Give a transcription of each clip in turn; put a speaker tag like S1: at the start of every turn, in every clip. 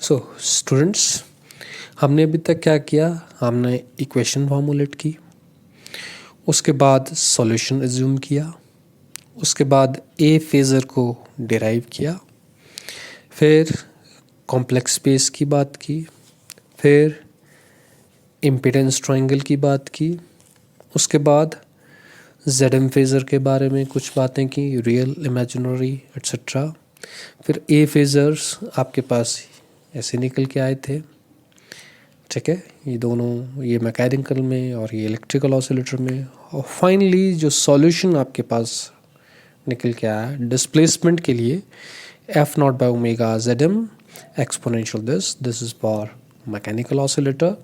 S1: So students, हमने अभी तक क्या किया? हमने इक्वेशन फॉर्मुलेट की, उसके बाद सॉल्यूशन एज्यूम किया, उसके बाद ए फेज़र को डिराइव किया, फिर कॉम्प्लेक्स स्पेस की बात की, फिर इम्पीडेंस ट्रायंगल की बात की, उसके बाद जेड फेज़र के बारे में कुछ बातें की, रियल, इमेजिनरी एट्सेट्रा। फिर ए फेज़र्स आपके पास ऐसे निकल के आए थे, ठीक है, ये दोनों, ये मैकेनिकल में और ये इलेक्ट्रिकल ऑसिलेटर में। और फाइनली जो सॉल्यूशन आपके पास निकल के आया डिस्प्लेसमेंट के लिए, F naught by omega Z M exponential this is for mechanical oscillator,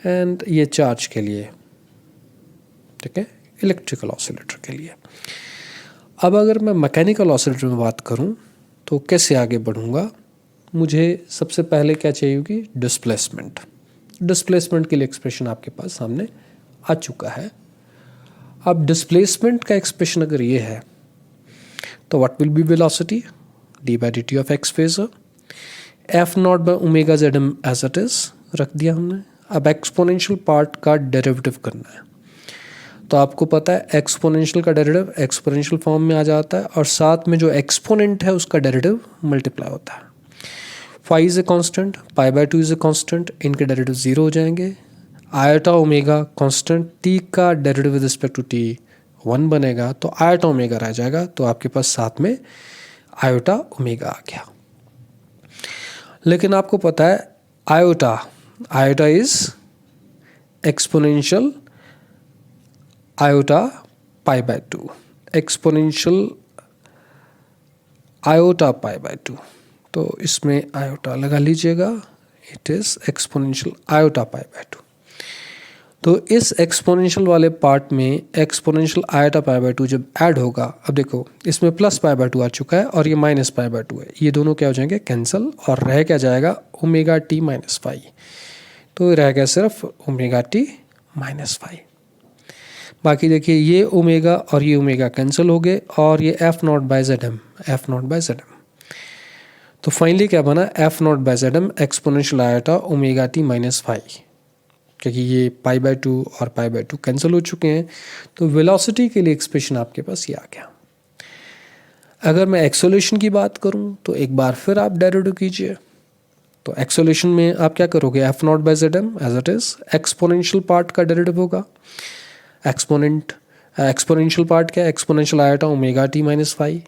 S1: and ये चार्ज के लिए, ठीक है, इलेक्ट्रिकल ऑसिलेटर के लिए। अब अगर मैं मैकेनिकल ऑसिलेटर में बात करूं तो कैसे आगे बढ़ूंगा? मुझे सबसे पहले क्या चाहिए होगी? डिस्प्लेसमेंट। डिस्प्लेसमेंट के लिए एक्सप्रेशन आपके पास सामने आ चुका है। अब डिस्प्लेसमेंट का एक्सप्रेशन अगर ये है तो what will be velocity? D by D T of X phasor, F naught by omega Z M as it is रख दिया हमने। अब एक्सपोनेंशियल पार्ट का डेरिवेटिव करना है, तो आपको पता है एक्सपोनेंशियल का डेरिवेटिव एक्सपोनेंशियल फॉर्म में आ जाता है, और साथ में जो एक्सपोनेंट है उसका डेरिवेटिव मल्टीप्लाई होता है। Phi is a constant, pi by 2 is a constant, इनके डेरिवेटिव 0 हो जाएंगे। आयोटा ओमेगा कांस्टेंट, टी का derivative with respect to T 1 बनेगा, तो आयोटा ओमेगा रह जाएगा, तो आपके पास साथ में आयोटा ओमेगा आ गया। लेकिन आपको पता है iota is exponential iota pi by 2, exponential iota pi by 2, तो इसमें आयोटा लगा लीजिएगा, it is exponential iota pi by 2। तो इस एक्सपोनेंशियल वाले पार्ट में एक्सपोनेंशियल आयोटा पाई बाय 2 जब ऐड होगा, अब देखो इसमें प्लस पाई बाय 2 आ चुका है और ये माइनस पाई बाय 2 है, ये दोनों क्या हो जाएंगे? कैंसिल, और रह क्या जाएगा? Omega T minus phi. तो रह गया सिर्फ ओमेगा टी माइनस फाई। बाकी देखिए ये ओमेगा और ये ओमेगा कैंसिल हो गए, और ये F naught by Z M, F naught by Z M. तो फाइनली क्या बना? F naught by Z M exponential iota omega T minus phi, क्योंकि ये पाई बाय 2 और पाई बाय 2 कैंसिल हो चुके हैं। तो वेलोसिटी के लिए एक्सप्रेशन आपके पास ये आ गया। अगर मैं एक्सेलरेशन की बात करूं तो एक बार फिर आप डेरिवेटिव कीजिए। तो एक्सेलरेशन में आप क्या करोगे? F naught by Z M as it is, exponential part का डेरिवेटिव होगा, एक्सपोनेंशियल पार्ट क्या है? Exponential iota omega T minus phi,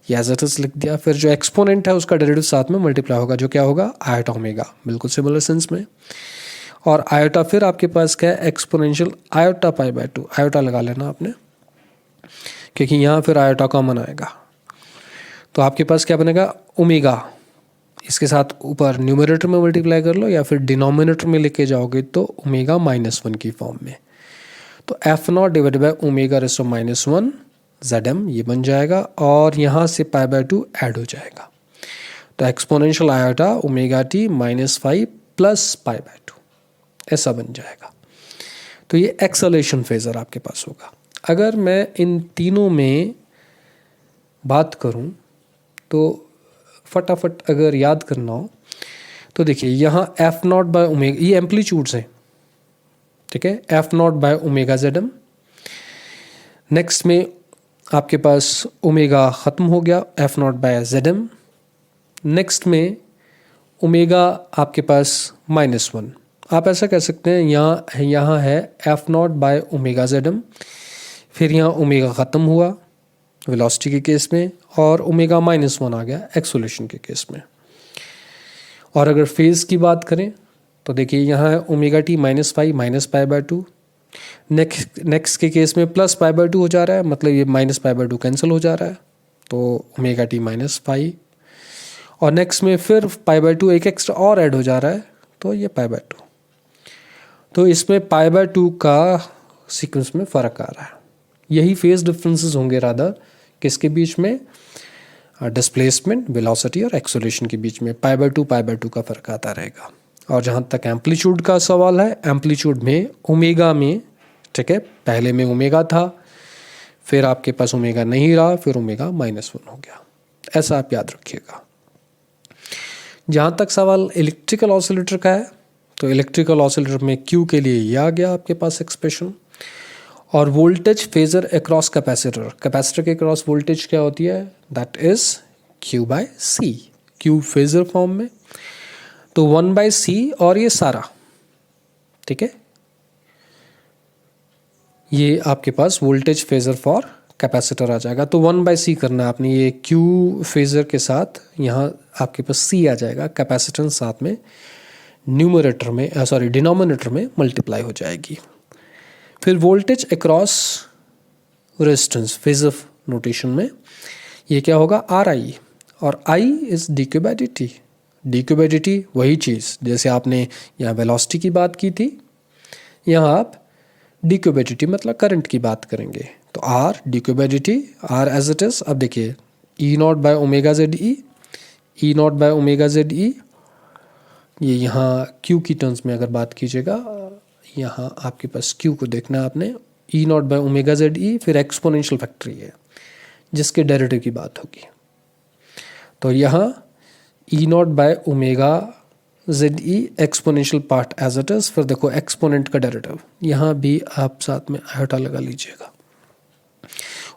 S1: ये एज इट इज लिख दिया। फिर जो एक्सपोनेंट है उसका डेरिवेटिव साथ में मल्टीप्लाई होगा, जो क्या होगा? आयोटा ओमेगा, बिल्कुल सिमिलर सेंस में। और आयोटा फिर आपके पास क्या है? Exponential iota pi by 2, iota लगा लेना आपने, क्योंकि यहाँ फिर आयोटा कॉमन आएगा। तो आपके पास क्या बनेगा? ओमेगा, इसके साथ ऊपर न्यूमरेटर में मल्टीप्लाई कर लो, या फिर डिनोमिनेटर में लेके जाओगे तो ओमेगा -1 की फॉर्म में। तो F naught divided by omega raise to -1 Z M ये बन जाएगा, और यहाँ से पाई बाय 2 ऐड हो जाएगा, तो exponential iota omega T minus five plus pi by 2 ऐसा बन जाएगा। तो ये एक्सेलरेशन फेजर आपके पास होगा। अगर मैं इन तीनों में बात करूं तो फटाफट अगर याद करना हो तो देखिए यहाँ एफ नॉट बाय ओमेगा, ये एम्पलीट्यूड्स हैं, ठीक है, F naught by omega Z M. Next में आपके पास ओमेगा ख़त्म हो गया, F naught by Z M. Next में ओमेगा आपके पास -1, आप ऐसा कह सकते हैं यहाँ है F naught by omega Z M, फिर यहाँ ओमेगा ख़त्म हुआ वेलोसिटी के केस में, और ओमेगा -1 आ गया एक्सेलरेशन के केस में। और अगर फेज़ की बात करें तो देखिए यहाँ है omega T -5 minus pi by 2, next के केस में प्लस पाई बाय 2 हो जा रहा है, मतलब ये माइनस पाई बाय 2 कैंसिल हो जा रहा है, तो ओमेगा टी -5, और नेक्स्ट में फिर पाई बाय 2 एक एक्स्ट्रा और ऐड हो जा रहा है, तो ये पाई बाय 2। तो इसमें पाई बाय 2 का सीक्वेंस में फ़र्क आ रहा है। यही फेज डिफरेंसेस होंगे रादर किसके बीच में? डिस्प्लेसमेंट, वेलोसिटी और एक्सेलरेशन के बीच में पाई बाय 2 का फ़र्क आता रहेगा। और जहाँ तक एम्पलीट्यूड का सवाल है, एम्पलीट्यूड में ओमेगा में, ठीक है, पहले में ओमेगा था, फिर आपके पास ओमेगा नहीं रहा, फिर ओमेगा -1 हो गया, ऐसा आप याद रखिएगा। जहाँ तक सवाल इलेक्ट्रिकल ऑसिलेटर का है, तो इलेक्ट्रिकल ऑसिलेटर में क्यू के लिए ये आ गया आपके पास एक्सप्रेशन। और voltage phasor across capacitor, capacitor के अक्रॉस वोल्टेज क्या होती है, that is Q by C, Q phasor form में, तो 1/c और ये सारा, ठीक है, ये आपके पास वोल्टेज फेजर फॉर कैपेसिटर आ जाएगा। तो 1/c करना है आपने, ये क्यू फेजर के साथ यहाँ आपके पास c आ जाएगा, कैपेसिटेंस साथ में न्यूमरेटर में डिनोमिनेटर में मल्टीप्लाई हो जाएगी। फिर voltage across resistance phasor notation में ये क्या होगा, RI, और I is dq by dt। dq by dt वही चीज़ जैसे आपने यहाँ वेलोसिटी की बात की थी, यहाँ आप dq बाई dt मतलब करंट की बात करेंगे, तो R dq by dt, R as it is. अब देखिए E0 by omega ZE, E0 by omega ZE, ये यहाँ Q की टर्म्स में अगर बात कीजिएगा, यहाँ आपके पास Q को देखना है आपने, E0 बाय ओमेगा ZE, फिर एक्सपोनेंशियल फैक्टर है जिसके डेरिवेटिव की बात होगी, तो यहाँ E0 by omega ZE exponential part as it is, फिर देखो एक्सपोनेंट का डेरिवेटिव, यहाँ भी आप साथ में आयोटा लगा लीजिएगा,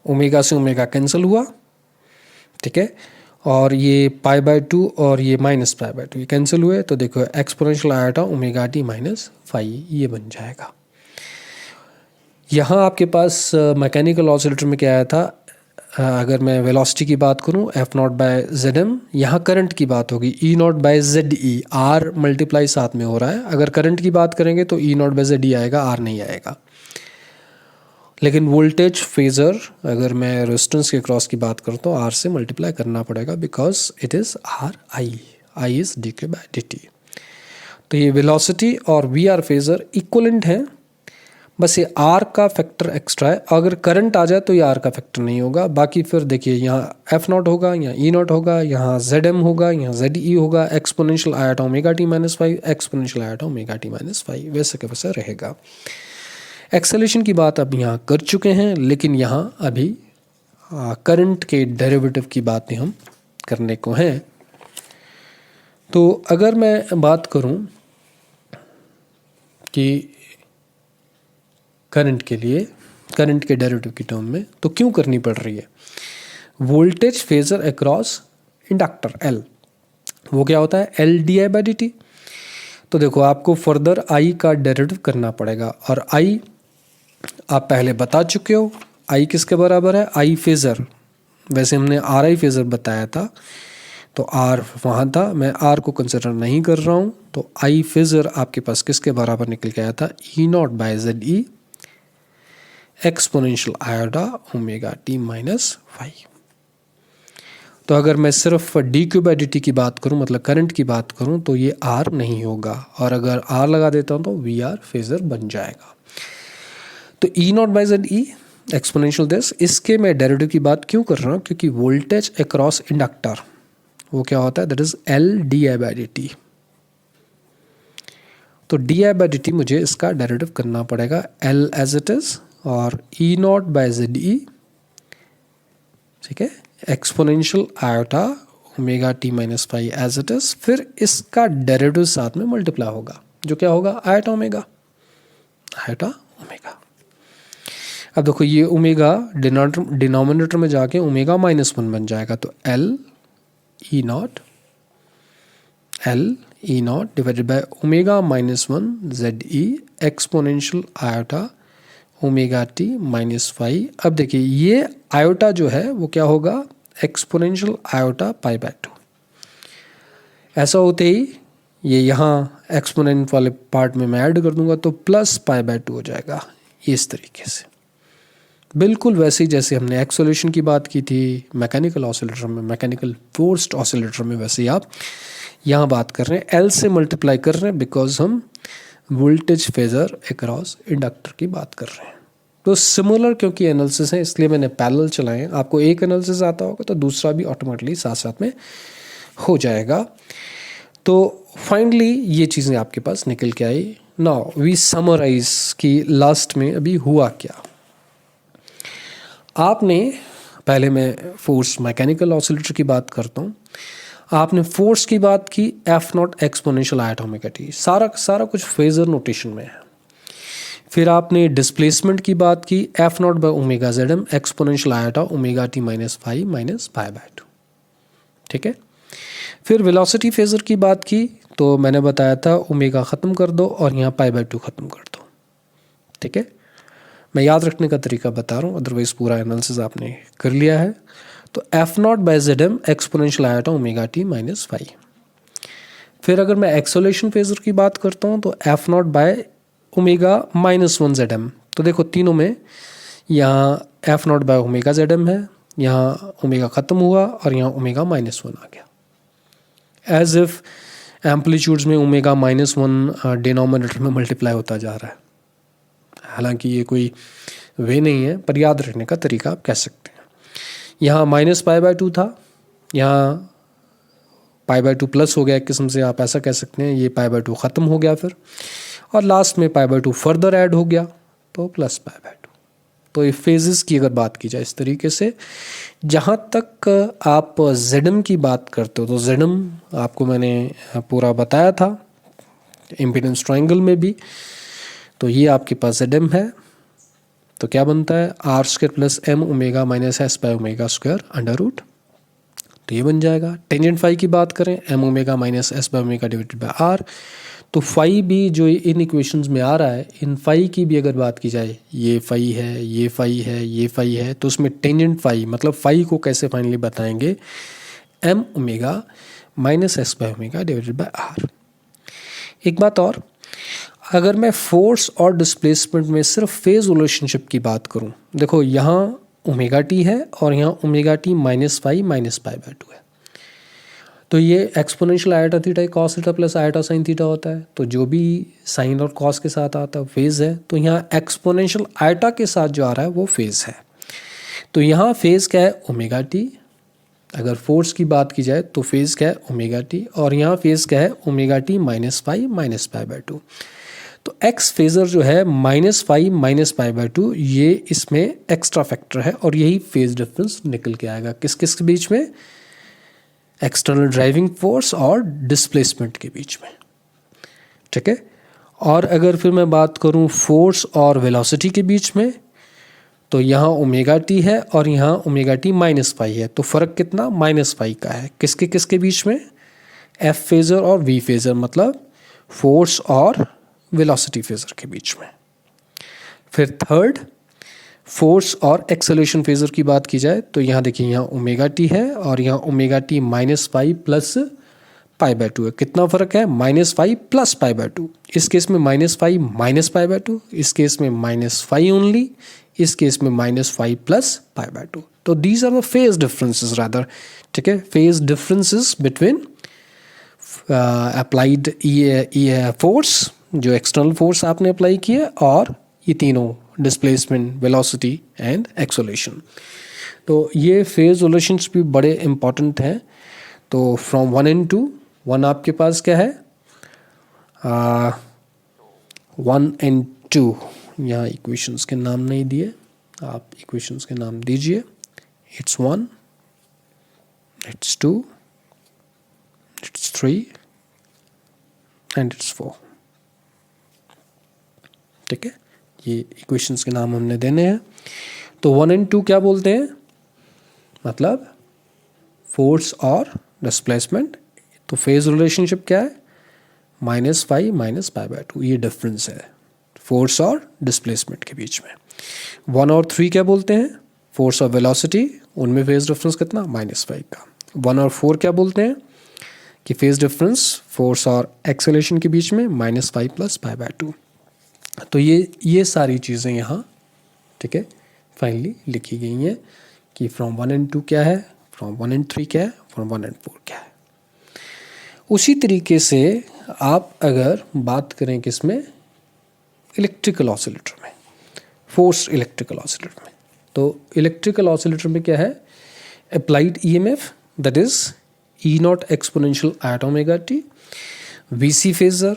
S1: ओमेगा से ओमेगा कैंसिल हुआ, ठीक है, और ये π/2 और ये -π/2 ये कैंसिल हुए, तो देखो exponential iota omega t minus phi ये बन जाएगा। यहाँ आपके पास मैकेनिकल ऑसिलेटर में क्या आया था, अगर मैं वेलोसिटी की बात करूँ F0 बाय ZM, यहाँ करंट की बात होगी E0 by ZE, R multiply साथ में हो रहा है, अगर करंट की बात करेंगे तो E0 बाय ZE आएगा, R नहीं आएगा। लेकिन वोल्टेज फेजर अगर मैं रेजिस्टेंस के क्रॉस की बात करता हूँ, R से मल्टीप्लाई करना पड़ेगा because it is RI, I is dq by dt। तो ये वेलोसिटी और VR फेजर इक्वलेंट हैं, बस ये R का फैक्टर एक्स्ट्रा है, अगर करंट आ जाए तो ये R का फैक्टर नहीं होगा। बाकी फिर देखिए यहाँ F0 होगा, यहाँ E0 होगा, यहाँ ZM होगा, यहाँ ZE होगा, exponential iota omega t minus five, exponential iota omega t minus five, वैसे के वैसे रहेगा। एक्सेलेरेशन की बात अब यहाँ कर चुके हैं, लेकिन यहाँ अभी करंट के डेरिवेटिव की बातें हम करने को हैं। तो अगर मैं बात करूँ कि करंट के लिए, करंट के डेरिवेटिव की टर्म में, तो क्यों करनी पड़ रही है, voltage phasor across inductor L, वो क्या होता है L di/dt। तो देखो आपको फर्दर I का डेरिवेटिव करना पड़ेगा, और I आप पहले बता चुके हो, I किसके बराबर है, I फेजर, वैसे हमने RI फेजर बताया था, तो R वहाँ था, मैं R को कंसिडर नहीं कर रहा हूँ, तो I फेजर आपके पास किसके बराबर निकल के आया था, E0 by ZE exponential iota omega t minus five. तो अगर मैं सिर्फ dq बाई dt की बात करूं, मतलब करंट की बात करूं, तो ये R नहीं होगा, और अगर R लगा देता हूं तो VR फेजर बन जाएगा। तो E0 by ZE exponential this, इसके मैं डेरिवेटिव की बात क्यों कर रहा हूँ, क्योंकि वोल्टेज अक्रॉस इंडक्टर वो क्या होता है, दैट इज L di/dt। तो di/dt मुझे इसका डेरिवेटिव करना पड़ेगा L एज इट इज, और E0 बाय ZE, ठीक है, exponential iota omega t minus five as it is, फिर इसका डेरिवेटिव साथ में मल्टीप्लाई होगा, जो क्या होगा, आयोटा ओमेगा, आयोटा ओमेगा। अब देखो ये ओमेगा डिनोमिनेटर में जाके ओमेगा -1 बन जाएगा, तो L E0 divided by omega -1 ZE exponential iota omega t minus five. अब देखिए ये आयोटा जो है वो क्या होगा, एक्सपोनेंशियल आयोटा π/2। ऐसा होते ही ये यहाँ एक्सपोनेंट वाले पार्ट में मैं ऐड कर दूंगा, तो प्लस π/2 हो जाएगा, इस तरीके से, बिल्कुल वैसे ही जैसे हमने एक्सेलरेशन की बात की थी मैकेनिकल ऑसिलेटर में, मैकेनिकल फोर्स्ड ऑसिलेटर में, वैसे ही आप यहाँ बात कर रहे हैं, L से मल्टीप्लाई कर रहे हैं, बिकॉज हम वोल्टेज फेजर अक्रॉस इंडक्टर की बात कर रहे हैं। तो सिमिलर क्योंकि एनालिसिस है इसलिए मैंने पैरेलल चलाए हैं, आपको एक एनालिसिस आता होगा तो दूसरा भी ऑटोमेटिकली साथ साथ में हो जाएगा। तो फाइनली ये चीज़ें आपके पास निकल के आई। नाउ वी समराइज कि लास्ट में अभी हुआ क्या। आपने पहले मैं फोर्स मैकेनिकल ऑसिलेटर की बात करता हूँ, आपने फोर्स की बात की, F not exponential iota omega T, सारा कुछ फेजर नोटेशन में है। फिर आपने डिस्प्लेसमेंट की बात की, F naught by omega Z M exponential iota omega T minus pi by 2, ठीक है। फिर वेलोसिटी फेजर की बात की तो मैंने बताया था ओमेगा ख़त्म कर दो और यहाँ पाई बाय 2 ख़त्म कर दो, ठीक है। मैं याद रखने का तरीका बता रहा हूँ, अदरवाइज पूरा एनालिसिस आपने कर लिया है। तो F naught by Z M exponential iota omega T minus 5। फिर अगर मैं एक्सेलरेशन फेजर की बात करता हूँ तो F naught by omega -1 Z M. तो देखो तीनों में यहाँ F naught by omega Z M है, यहाँ ओमेगा ख़त्म हुआ और यहाँ ओमेगा -1 आ गया। एज इफ एम्पलीट्यूड्स में ओमेगा -1 डिनोमिनेटर में मल्टीप्लाई होता जा रहा है। हालांकि ये कोई वे नहीं है, पर याद रखने का तरीका आप कह सकते हैं। यहाँ -पाई/2 था, यहाँ पाई/2 प्लस हो गया एक किस्म से, आप ऐसा कह सकते हैं। ये पाई/2 ख़त्म हो गया फिर, और लास्ट में पाई/2 फर्दर ऐड हो गया तो प्लस पाई/2। तो ये फेजेस की अगर बात की जाए इस तरीके से, जहाँ तक आप जेडम की बात करते हो तो जेडम आपको मैंने पूरा बताया था इम्पीडेंस ट्रायंगल में भी। तो ये आपके पास जेडम है, तो क्या बनता है r² plus m omega minus s by omega square under root, तो ये बन जाएगा। टेंजेंट फाई की बात करें, m omega minus s by omega divided by r। तो फाई भी जो इन इक्वेशंस में आ रहा है, इन फाई की भी अगर बात की जाए, ये फाई है, ये फाई है, ये फाई है, तो उसमें टेंजेंट फाई मतलब फाई को कैसे फाइनली बताएंगे, m omega minus s by omega divided by r। एक बात और, अगर मैं फोर्स और डिस्प्लेसमेंट में सिर्फ फेज रिलेशनशिप की बात करूं, देखो यहाँ ओमेगा टी है और यहाँ ओमेगा टी -पाई/2 है। तो ये exponential eta theta cos theta plus eta sine theta होता है। तो जो भी साइन और कॉस के साथ आता है फेज है, तो यहाँ एक्सपोनेंशियल आयटा के साथ जो आ रहा है वो फेज है। तो यहाँ फेज क्या है ओमेगा टी, अगर फोर्स की बात की जाए तो फेज क्या है ओमेगा टी, और यहाँ फेज क्या है ओमेगा टी -पाई/2। तो एक्स फेजर जो है -पाई/2, ये इसमें एक्स्ट्रा फैक्टर है और यही फेज डिफरेंस निकल के आएगा किस किस के बीच में, एक्सटर्नल ड्राइविंग फोर्स और डिस्प्लेसमेंट के बीच में, ठीक है। और अगर फिर मैं बात करूं फोर्स और वेलोसिटी के बीच में, तो यहाँ ओमेगा टी है और यहाँ ओमेगा टी -पाई है। तो फ़र्क कितना -पाई का है, किसके बीच में, एफ फेजर और वी फेजर, मतलब फोर्स और वेलोसिटी फेजर के बीच में। फिर थर्ड, फोर्स और एक्सेलरेशन फेजर की बात की जाए तो यहाँ देखिए यहाँ ओमेगा टी है और यहाँ ओमेगा टी -पाई प्लस पाई/2 है। कितना फ़र्क है, -पाई प्लस पाई/2। इस केस में -पाई -पाई/2, इस केस में -पाई ओनली, इस केस में -पाई प्लस पाई/2। तो these are the phase differences rather, ठीक है, phase differences between applied force, जो एक्सटर्नल फोर्स आपने अप्लाई किया, और ये तीनों डिस्प्लेसमेंट, वेलोसिटी एंड एक्सेलरेशन। तो ये फेज रिलेशंस भी बड़े इंपॉर्टेंट हैं। तो फ्रॉम 1 and 2, 1 आपके पास क्या है 1 and 2, यहाँ इक्वेशंस के नाम नहीं दिए, आप इक्वेशंस के नाम दीजिए। It's 1, it's 2, it's 3 and it's 4, ठीक है। ये इक्वेशंस के नाम हमने देने हैं। तो 1 and 2 क्या बोलते हैं, मतलब फोर्स और डिस्प्लेसमेंट। तो फेज रिलेशनशिप क्या है -पाई -पाई/2, ये डिफरेंस है फोर्स और डिस्प्लेसमेंट के बीच में। 1 और 3 क्या बोलते हैं, फोर्स और वेलोसिटी, उनमें फेज डिफरेंस कितना -पाई का। 1 और 4 क्या बोलते हैं कि फेज डिफरेंस फोर्स और एक्सेलरेशन के बीच में -पाई प्लस पाई/2। तो ये सारी चीज़ें यहाँ, ठीक है, फाइनली लिखी गई हैं कि फ्रॉम 1 and 2 क्या है, फ्रॉम 1 and 3 क्या है, फ्रॉम 1 and 4 क्या है। उसी तरीके से आप अगर बात करें किसमें, इलेक्ट्रिकल ऑसिलेटर में, फोर्स इलेक्ट्रिकल ऑसिलेटर में, तो इलेक्ट्रिकल ऑसिलेटर में क्या है, applied EMF that is E0 exponential iota omega T, VC phasor,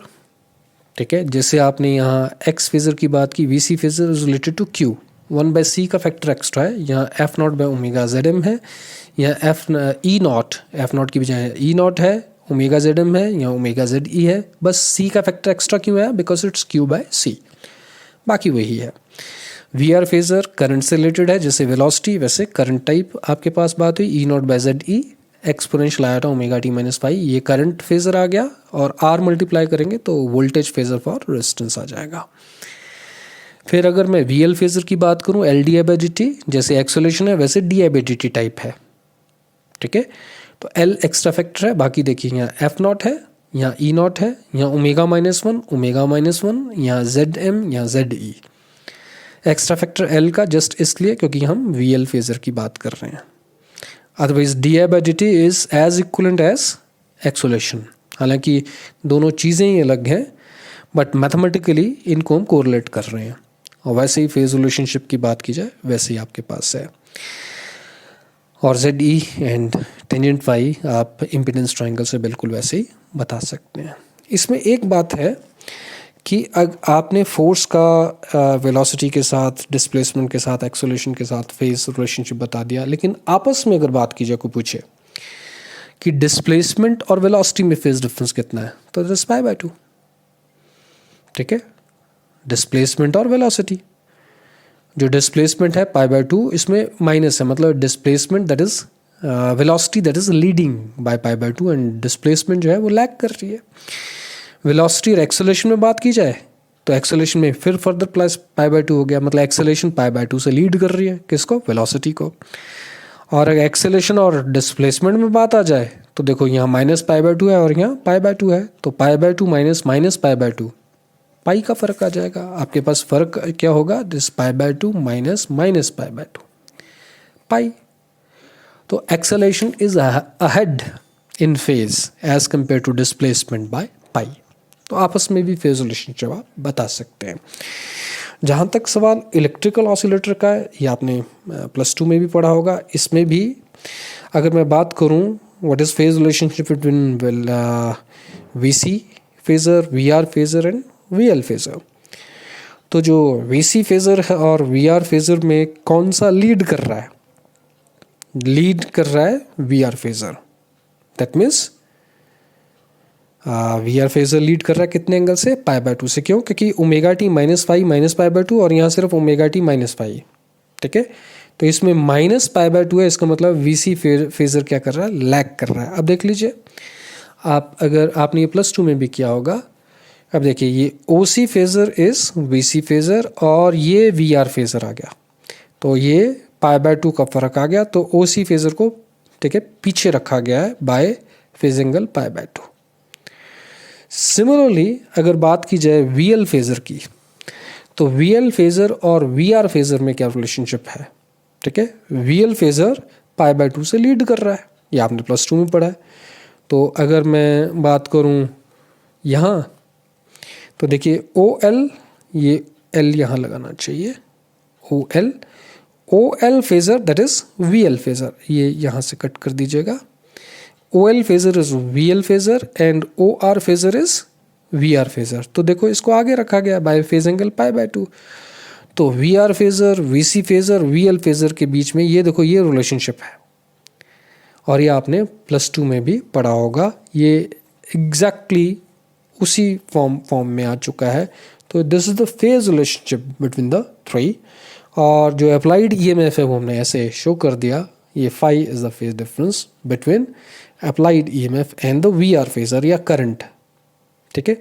S1: ठीक है। जैसे आपने यहाँ एक्स फेजर की बात की, VC phasor is related to Q, 1/c का फैक्टर एक्स्ट्रा है, यहाँ F naught by omega Z M है, यहाँ एफ नॉट की बजाय ई नॉट है, ओमेगा जेड एम है, यहाँ ओमेगा जेड ई है, बस सी का फैक्टर एक्स्ट्रा क्यों है, बिकॉज इट्स क्यू बाय सी, बाकी वही है। वी आर फेजर करंट से रिलेटेड है, जैसे वेलोसिटी वैसे करंट टाइप आपके पास बात हुई, e not by z e exponential आया था ओमेगा टी माइनस फाई, ये करंट फेजर आ गया, और आर मल्टीप्लाई करेंगे तो वोल्टेज फेजर फॉर रेजिस्टेंस आ जाएगा। फिर अगर मैं वी एल फेजर की बात करूँ, L D I by D T, जैसे एक्सेलरेशन है वैसे D I by D T type है, ठीक है। तो एल एक्स्ट्रा फैक्टर है, बाकी देखिए यहाँ एफ नॉट है, यहाँ ई नॉट है, यहाँ ओमेगा माइनस वन, यहाँ जेड एम, यहाँ जेड ई। एक्स्ट्रा फैक्टर एल का जस्ट इसलिए क्योंकि हम वी एल फेजर की बात कर रहे हैं, otherwise D I by D T is as equivalent as acceleration. हालांकि दोनों चीज़ें ही अलग हैं, बट मैथमेटिकली इनको हम कोरिलेट कर रहे हैं, और वैसे ही फेज रिलेशनशिप की बात की जाए वैसे ही आपके पास है। और Z E and tangent phi आप इम्पीडेंस ट्रायंगल से बिल्कुल वैसे ही बता सकते हैं। इसमें एक बात है कि आपने फोर्स का वेलोसिटी के साथ, डिस्प्लेसमेंट के साथ, एक्सेलरेशन के साथ फेज रिलेशनशिप बता दिया, लेकिन आपस में अगर बात की जाए, को पूछे कि डिस्प्लेसमेंट और वेलोसिटी में फेज डिफरेंस कितना है, तो दिस पाई बाय 2, ठीक है। डिस्प्लेसमेंट और वेलोसिटी, जो डिस्प्लेसमेंट है पाई बाय 2, इसमें माइनस है, मतलब displacement that is velocity that is leading by pi by 2, and displacement जो है वो लैग कर रही है। वेलोसिटी और एक्सेलरेशन में बात की जाए तो एक्सेलरेशन में फिर फर्दर प्लस पाई बाय 2 हो गया, मतलब एक्सेलरेशन पाई बाय 2 से लीड कर रही है किसको, वेलोसिटी को। और अगर एक्सेलरेशन और डिस्प्लेसमेंट में बात आ जाए तो देखो यहाँ माइनस पाई बाय 2 है और यहाँ पाई बाय 2 है, तो pi by 2 minus minus pi by 2, pi का फर्क आ जाएगा आपके पास। फर्क क्या होगा, this pi by 2 minus minus pi by 2 pi. तो acceleration is ahead in phase as compare to displacement by pi. तो आपस में भी फेज रिलेशनशिप आप बता सकते हैं। जहाँ तक सवाल इलेक्ट्रिकल ऑसिलेटर का है, ये आपने +2 में भी पढ़ा होगा, इसमें भी अगर मैं बात करूँ what is phase relationship between V C phasor, V R phasor and V L phasor, तो जो वी सी फेजर है और वी आर फेजर में कौन सा लीड कर रहा है, लीड कर रहा है V R phasor. That means V R phasor lead कर रहा है कितने एंगल से, पाई बाय 2 से। क्यों, क्योंकि omega T minus phi minus pi by 2, और यहाँ सिर्फ ओमेगा टी माइनस फाई, ठीक है। तो इसमें माइनस पाई बाय 2 है, इसका मतलब वी सी फेजर क्या कर रहा है, लैग कर रहा है। अब देख लीजिए आप, अगर आपने ये +2 में भी किया होगा, अब देखिए ये o c phasor is v C phasor और ये वी आर फेजर आ गया, तो ये पाई बाय 2 का फर्क आ गया, तो ओ सी फेजर को, ठीक है, पीछे रखा गया है bye phase angle pi by 2। Similarly अगर बात की जाए वी एल फेजर की, तो वी एल फेजर और वी आर फेजर में क्या रिलेशनशिप है, ठीक है। We L phasor pi by 2 से लीड कर रहा है, ये आपने +2 में पढ़ा है। तो अगर मैं बात करूं यहाँ, तो देखिए ओ एल, ये एल यहाँ लगाना चाहिए, O L phasor that is V L phasor, ये यहाँ से कट कर दीजिएगा। O L phasor is V L phasor and O R phasor is V R phasor. तो देखो इसको आगे रखा गया by phase angle pi by 2, तो वी आर फेजर, वी सी फेजर, वी एल फेजर के बीच में ये देखो ये रिलेशनशिप है, और ये आपने +2 में भी पढ़ा होगा, ये एग्जैक्टली उसी फॉर्म में आ चुका है। तो this is the phase relationship between the three, और जो अप्लाइड ईएमएफ है वो हमने ऐसे शो कर दिया, ये phi is the phase difference between applied EMF and the V R phasor या करंट, ठीक है।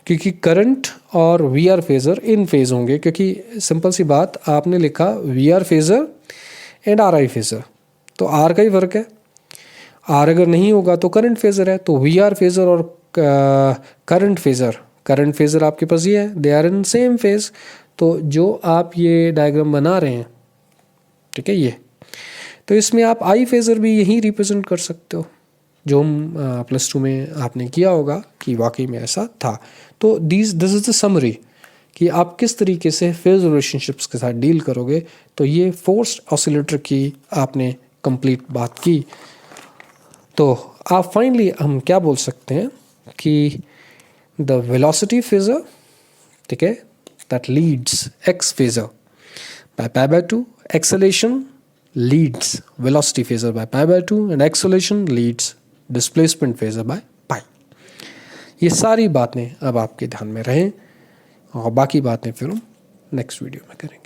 S1: क्योंकि करंट और V R phasor in phase होंगे, क्योंकि सिंपल सी बात, आपने लिखा V R phasor and R I phasor, तो आर का ही फर्क है, आर अगर नहीं होगा तो करंट फेजर है। तो वी आर फेजर और करंट फेजर आपके पास ये है, they are in same phase. तो जो आप ये डायग्राम बना रहे हैं, ठीक है, ये तो इसमें आप आई फेजर भी यही रिप्रेजेंट कर सकते हो, जो हम +2 में आपने किया होगा कि वाकई में ऐसा था। तो दिस इज द समरी कि आप किस तरीके से फेज रिलेशनशिप्स के साथ डील करोगे। तो ये फोर्स्ड ऑसिलेटर की आपने कंप्लीट बात की। तो आप फाइनली हम क्या बोल सकते हैं कि द वेलोसिटी फेजर, ठीक है, that leads x phasor by pi by 2. Acceleration leads velocity phasor by pi by 2 and acceleration leads displacement phasor by pi. ये सारी बातें अब आपके ध्यान में रहें और बाकी बातें फिर हम नेक्स्ट वीडियो में करेंगे.